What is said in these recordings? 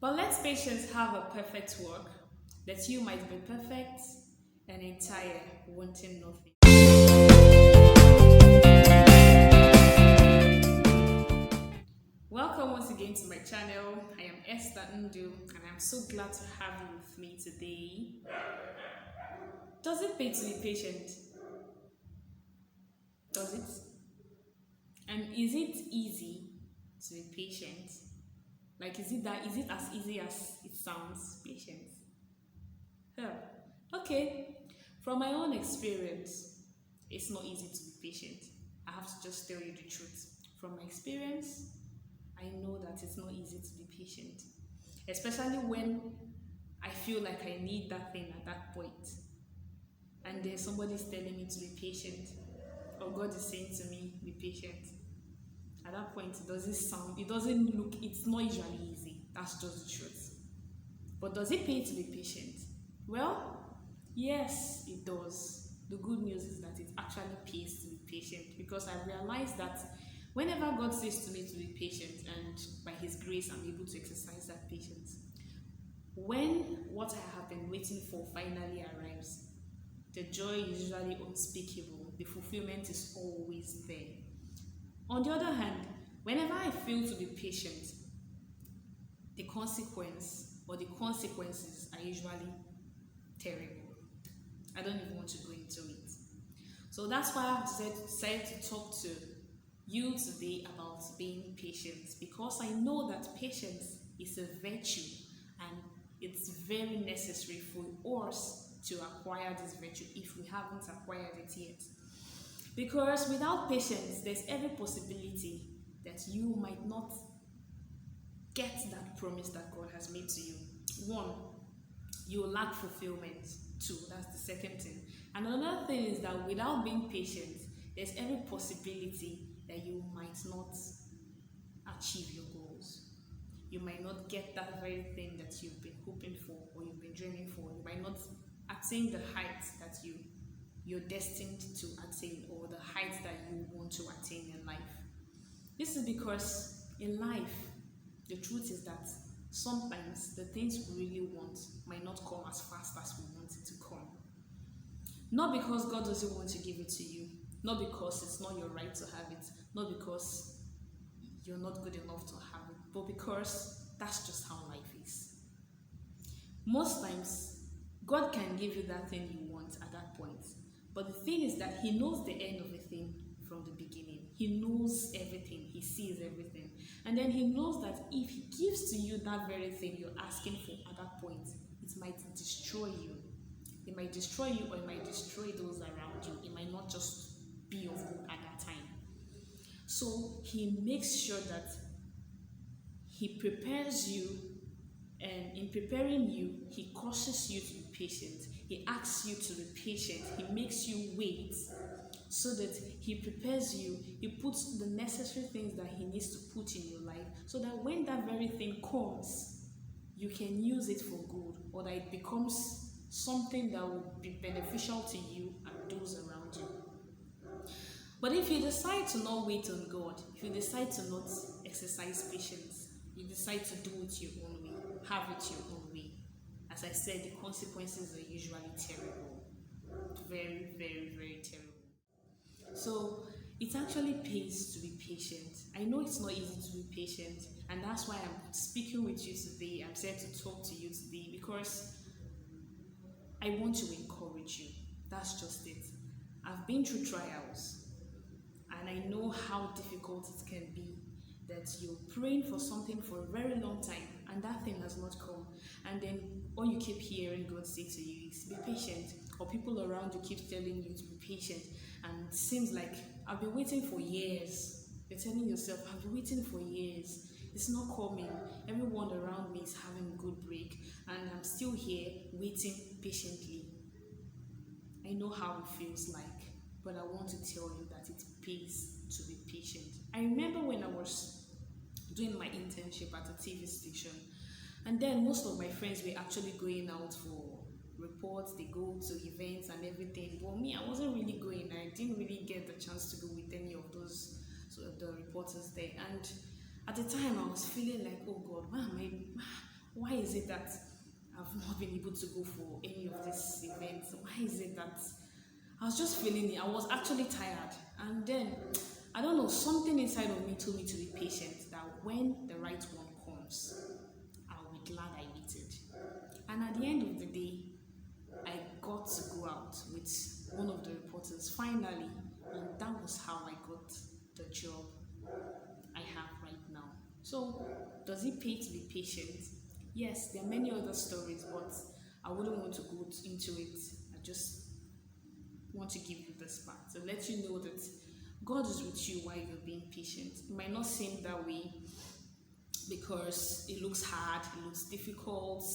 But let patience have a perfect work, that you might be perfect and entire, wanting nothing. Welcome once again to my channel. I am Esther Ndu, and I'm so glad to have you with me today. Does it pay to be patient? Does it? And is it easy to be patient? Like, is it as easy as it sounds? Patience. Huh. Okay. From my own experience, it's not easy to be patient. I have to just tell you the truth. From my experience, I know that it's not easy to be patient, especially when I feel like I need that thing at that point, and then somebody's telling me to be patient, or God is saying to me, be patient. At that point, it doesn't look, it's not usually easy. That's just the truth. But does it pay to be patient? Well, yes, it does. The good news is that it actually pays to be patient, because I realized that whenever God says to me to be patient, and by His grace, I'm able to exercise that patience, when what I have been waiting for finally arrives, the joy is usually unspeakable. The fulfillment is always there. On the other hand, whenever I fail to be patient, the consequences are usually terrible. I don't even want to go into it. So that's why I've decided to talk to you today about being patient, because I know that patience is a virtue, and it's very necessary for us to acquire this virtue if we haven't acquired it yet. Because without patience, there's every possibility that you might not get that promise that God has made to you. One, you will lack fulfillment. Two, that's the second thing. And another thing is that without being patient, there's every possibility that you might not achieve your goals. You might not get that very thing that you've been hoping for or you've been dreaming for. You might not attain the heights that you're destined to attain, or the heights that you want to attain in life. This is because in life, the truth is that sometimes the things we really want might not come as fast as we want it to come. Not because God doesn't want to give it to you, not because it's not your right to have it, not because you're not good enough to have it, but because that's just how life is. Most times, God can give you that thing you want at that point, but the thing is that He knows the end of the thing from the beginning. He knows everything, He sees everything, and then He knows that if He gives to you that very thing you're asking for at that point, it might destroy you. It might destroy you, or it might destroy those around you. It might not just be of good at that time. So He makes sure that He prepares you, and in preparing you, He causes you to be patient. He asks you to be patient. He makes you wait so that He prepares you. He puts the necessary things that He needs to put in your life, so that when that very thing comes, you can use it for good, or that it becomes something that will be beneficial to you and those around you. But if you decide to not wait on God, if you decide to not exercise patience, you decide to do it your own way, have it your own way, as I said, the consequences are usually terrible. Very, very, very terrible. So it actually pays to be patient. I know it's not easy to be patient, and that's why I'm speaking with you today. I'm set to talk to you today because I want to encourage you. That's just it. I've been through trials, and I know how difficult it can be, that you're praying for something for a very long time and that thing has not come, and then all you keep hearing God say to you is be patient, or people around you keep telling you to be patient, and it seems like I've been waiting for years. You're telling yourself, I've been waiting for years, it's not coming, everyone around me is having a good break, and I'm still here waiting patiently. I know how it feels like, but I want to tell you that it pays to be patient. I remember when I was doing my internship at a TV station, and then most of my friends were actually going out for reports, they go to events and everything. But me, I wasn't really going. I didn't really get the chance to go with any of those, so the reporters there. And at the time, I was feeling like, oh God, Why is it that I've not been able to go for any of these events? Why is it that I was just feeling it? I was actually tired. And then, I don't know, something inside of me told me to be patient, that when the right one comes, I'll be glad I waited. And at the end of the day, I got to go out with one of the reporters finally, and that was how I got the job I have right now. So, does it pay to be patient? Yes, there are many other stories, but I wouldn't want to go into it. I just want to give you this part to let you know that God is with you while you're being patient. It might not seem that way because it looks hard, it looks difficult,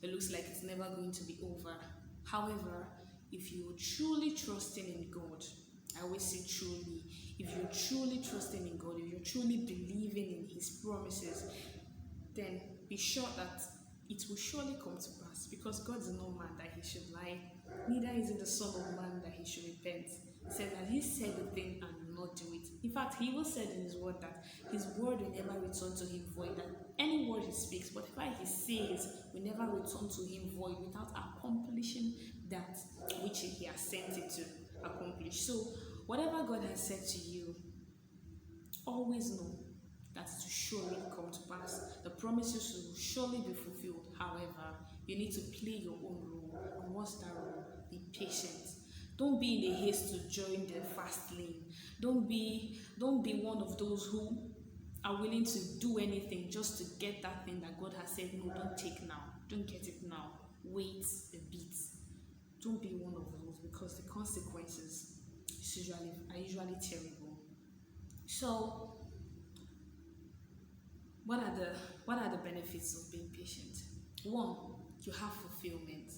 it looks like it's never going to be over. However, if you're truly trusting in God, I always say truly, if you're truly trusting in God, if you're truly believing in His promises, then be sure that it will surely come to pass, because God is no man that He should lie, neither is He the Son of Man that He should repent. He said that He said the thing and will not do it. In fact, He even said in His word that His word will never return to Him void, that any word He speaks, whatever He says, will never return to Him void without accomplishing that which He has sent it to accomplish. So, whatever God has said to you, always know that it will surely come to pass. The promises will surely be fulfilled. However, you need to play your own role. And what's that role? Be patient. Don't be in a haste to join the fast lane. Don't be one of those who are willing to do anything just to get that thing that God has said, no, don't take now. Don't get it now. Wait a bit. Don't be one of those, because the consequences are usually terrible. So, what are the benefits of being patient? One, you have fulfillment,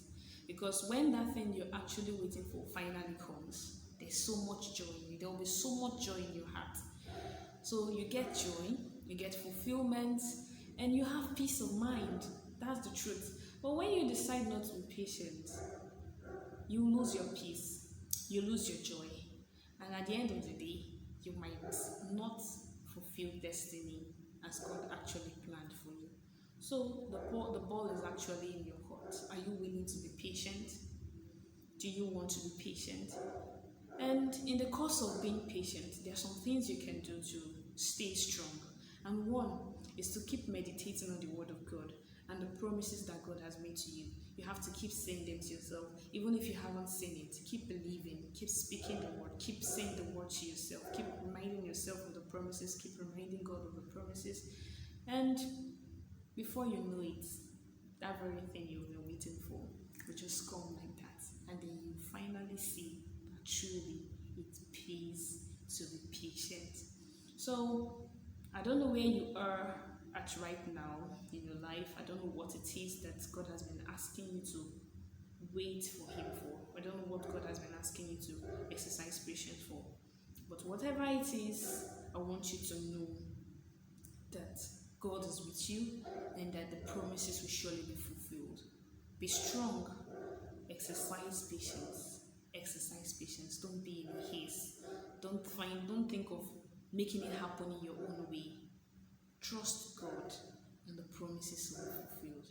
because when that thing you're actually waiting for finally comes, there's so much joy. There will be so much joy in your heart. So you get joy, you get fulfillment, and you have peace of mind. That's the truth. But when you decide not to be patient, you lose your peace, you lose your joy, and at the end of the day, you might not fulfill destiny as God actually planned for you. So the ball is actually in your court. Are you willing to be patient? Do you want to be patient? And in the course of being patient, there are some things you can do to stay strong. And one is to keep meditating on the Word of God and the promises that God has made to you. You have to keep saying them to yourself. Even if you haven't seen it, keep believing, keep speaking the word, keep saying the word to yourself, keep reminding yourself of the promises, keep reminding God of the promises. And before you know it, that very thing you've been waiting for will just come like that. And then you finally see that truly it pays to be patient. So, I don't know where you are at right now in your life. I don't know what it is that God has been asking you to wait for Him for. I don't know what God has been asking you to exercise patience for. But whatever it is, I want you to know that God is with you and that the promises will surely be fulfilled. Be strong. Exercise patience. Exercise patience. Don't be in a haste. Don't think of making it happen in your own way. Trust God and the promises will be fulfilled.